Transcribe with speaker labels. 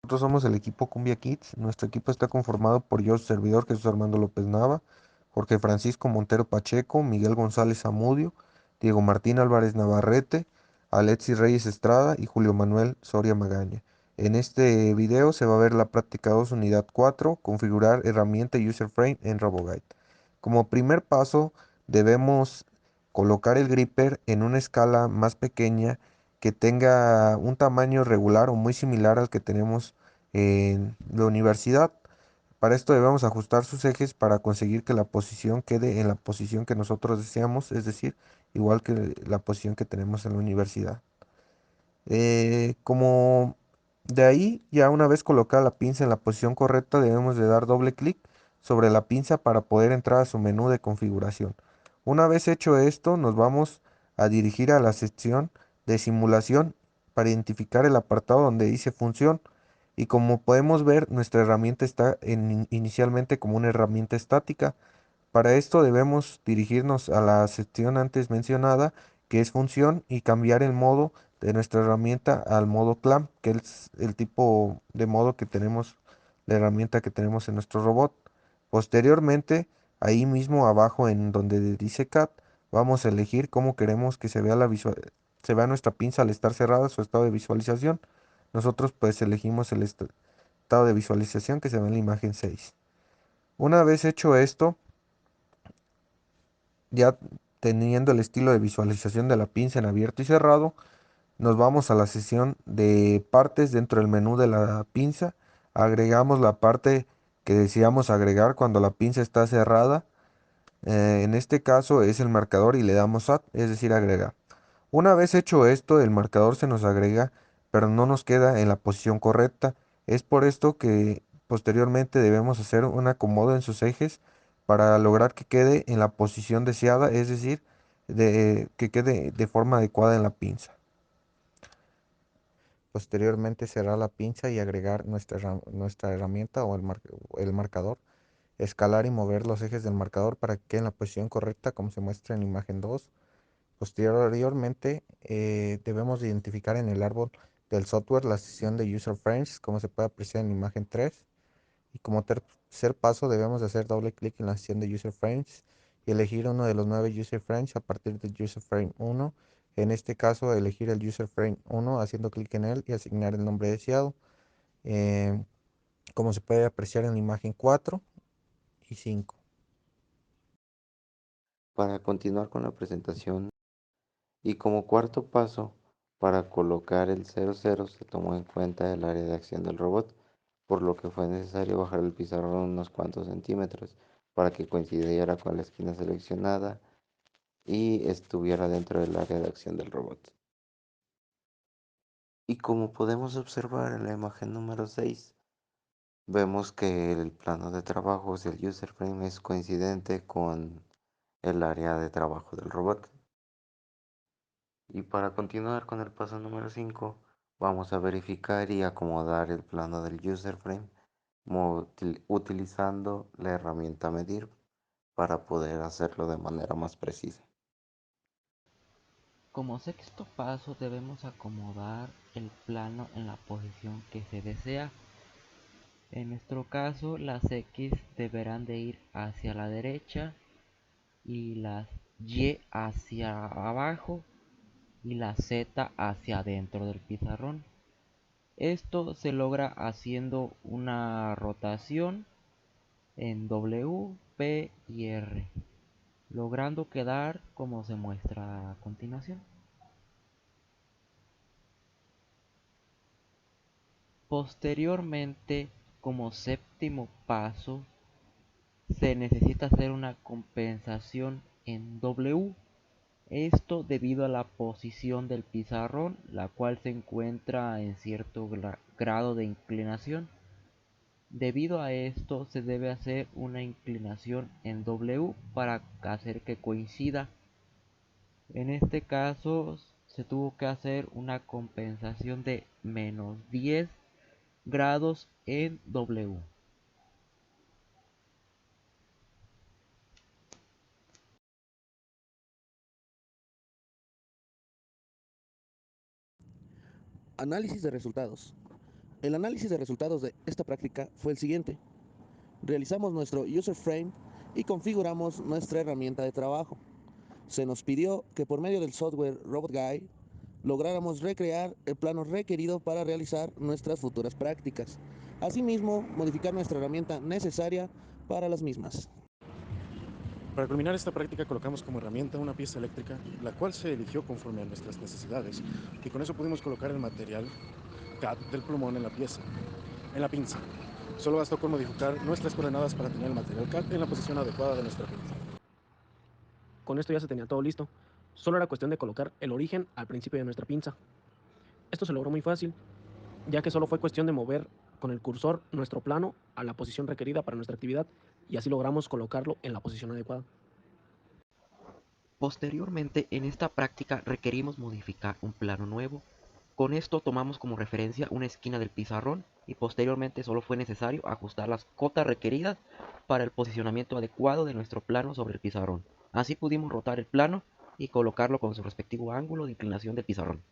Speaker 1: Nosotros somos el equipo Cumbia Kids. Nuestro equipo está conformado por yo, su servidor Jesús Armando López Nava, Jorge Francisco Montero Pacheco, Miguel González Zamudio, Diego Martín Álvarez Navarrete, Alexis Reyes Estrada y Julio Manuel Soria Magaña. En este video se va a ver la práctica 2, unidad 4, configurar herramienta User Frame en RoboGuide. Como primer paso, debemos colocar el gripper en una escala más pequeña que tenga un tamaño regular o muy similar al que tenemos en la universidad. Para esto debemos ajustar sus ejes para conseguir que la posición quede en la posición que nosotros deseamos, es decir, igual que la posición que tenemos en la universidad. Como de ahí, ya una vez colocada la pinza en la posición correcta, debemos de dar doble clic sobre la pinza para poder entrar a su menú de configuración. Una vez hecho esto, nos vamos a dirigir a la sección de simulación para identificar el apartado donde dice función. Y como podemos ver, nuestra herramienta está inicialmente como una herramienta estática. Para esto debemos dirigirnos a la sección antes mencionada, que es función, y cambiar el modo de nuestra herramienta al modo clamp, que es el tipo de modo que tenemos, la herramienta que tenemos en nuestro robot. Posteriormente, ahí mismo abajo en donde dice cat, vamos a elegir cómo queremos que se vea nuestra pinza al estar cerrada, su estado de visualización. Nosotros pues elegimos el estado de visualización que se ve en la imagen 6. Una vez hecho esto, ya teniendo el estilo de visualización de la pinza en abierto y cerrado, nos vamos a la sección de partes dentro del menú de la pinza. Agregamos la parte que deseamos agregar cuando la pinza está cerrada. En este caso es el marcador y le damos Add, es decir, agregar. Una vez hecho esto, el marcador se nos agrega, pero no nos queda en la posición correcta. Es por esto que posteriormente debemos hacer un acomodo en sus ejes para lograr que quede en la posición deseada, es decir, que quede de forma adecuada en la pinza. Posteriormente cerrar la pinza y agregar nuestra herramienta o el marcador. Escalar y mover los ejes del marcador para que quede en la posición correcta como se muestra en imagen 2. Posteriormente, debemos de identificar en el árbol del software la sección de User Frames, como se puede apreciar en imagen 3. Y como tercer paso, debemos de hacer doble clic en la sección de User Frames y elegir uno de los 9 User Frames a partir del User Frame 1. En este caso, elegir el User Frame 1 haciendo clic en él y asignar el nombre deseado. eh, como se puede apreciar en la imagen 4 y 5.
Speaker 2: Para continuar con la presentación y como cuarto paso, para colocar el 00 se tomó en cuenta el área de acción del robot, por lo que fue necesario bajar el pizarrón unos cuantos centímetros para que coincidiera con la esquina seleccionada y estuviera dentro del área de acción del robot. Y como podemos observar en la imagen número 6, vemos que el plano de trabajo del user frame es coincidente con el área de trabajo del robot. Y para continuar con el paso número 5, vamos a verificar y acomodar el plano del user frame utilizando la herramienta medir para poder hacerlo de manera más precisa.
Speaker 3: Como sexto paso debemos acomodar el plano en la posición que se desea. En nuestro caso las X deberán de ir hacia la derecha y las Y hacia abajo y la Z hacia adentro del pizarrón. Esto se logra haciendo una rotación en W, P y R, logrando quedar como se muestra a continuación. Posteriormente, como séptimo paso, se necesita hacer una compensación en W. Esto debido a la posición del pizarrón, la cual se encuentra en cierto grado de inclinación. Debido a esto se debe hacer una inclinación en W para hacer que coincida. En este caso se tuvo que hacer una compensación de -10 grados en W.
Speaker 4: Análisis de resultados. El análisis de resultados de esta práctica fue el siguiente. Realizamos nuestro user frame y configuramos nuestra herramienta de trabajo. Se nos pidió que por medio del software Robot Guide lográramos recrear el plano requerido para realizar nuestras futuras prácticas. Asimismo, modificar nuestra herramienta necesaria para las mismas.
Speaker 5: Para culminar esta práctica colocamos como herramienta una pieza eléctrica, la cual se eligió conforme a nuestras necesidades, y con eso pudimos colocar el material CAD del plumón en la pieza, en la pinza. Solo bastó con modificar nuestras coordenadas para tener el material CAD en la posición adecuada de nuestra pinza.
Speaker 6: Con esto ya se tenía todo listo. Solo era cuestión de colocar el origen al principio de nuestra pinza. Esto se logró muy fácil, ya que solo fue cuestión de mover con el cursor nuestro plano a la posición requerida para nuestra actividad y así logramos colocarlo en la posición adecuada.
Speaker 3: Posteriormente, en esta práctica requerimos modificar un plano nuevo. Con esto tomamos como referencia una esquina del pizarrón y posteriormente solo fue necesario ajustar las cotas requeridas para el posicionamiento adecuado de nuestro plano sobre el pizarrón. Así pudimos rotar el plano y colocarlo con su respectivo ángulo de inclinación del pizarrón.